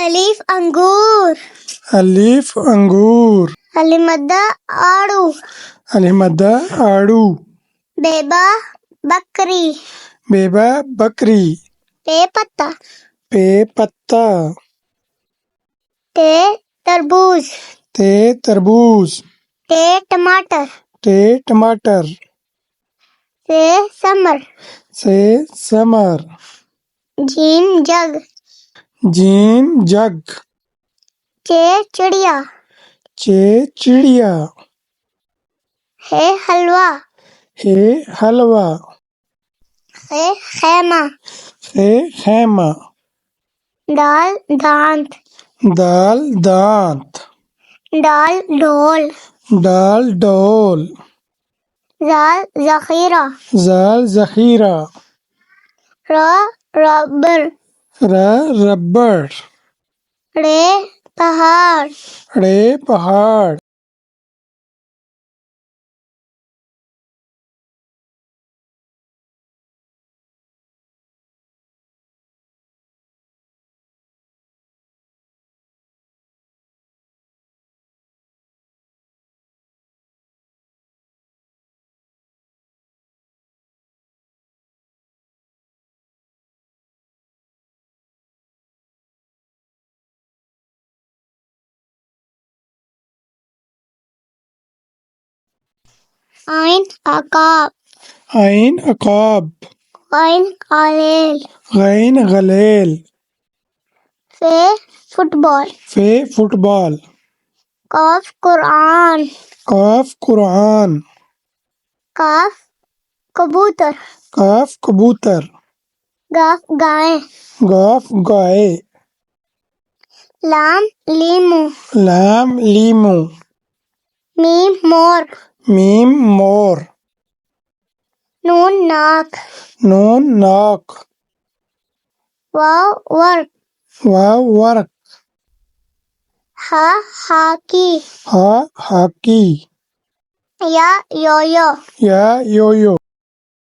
الف انگور. الف انگور. الف مدہ آڑو. الف مدہ آڑو. بیبا بکری. بیبا بکری. پے پتا. پے پتا. تے تربوز. تے تربوز. ٹے ٹماٹر. ٹے ٹماٹر. سے سمر. سے سمر. جیم جگ. جیم جگ. چے چڑیا. چے چڑیا. ہے حلوہ. ہے حلوہ. خے خیمہ. خے خیمہ. دال دانت. دال دانت. ڈال ڈھول. ڈال ڈول. زال ذخیرہ. زال ذخیرہ. را ربر. را ربڑ. ڑے پہاڑ. ڑے پہاڑ. عین عقاب. عین عقاب. غین قلیل. غین غلیل. فے فٹ بال. فے فٹ بال. قاف قرآن. قاف قرآن. کاف کبوتر. کاف کبوتر. گاف گائے. گاف گائے. لام لیمو. لام لیمو. میم مور. میم مور. نون ناک. نون ناک. واو ورق. واو ورق. ہا ہاکی. ہا ہاکی. یا یویو. یا یویو.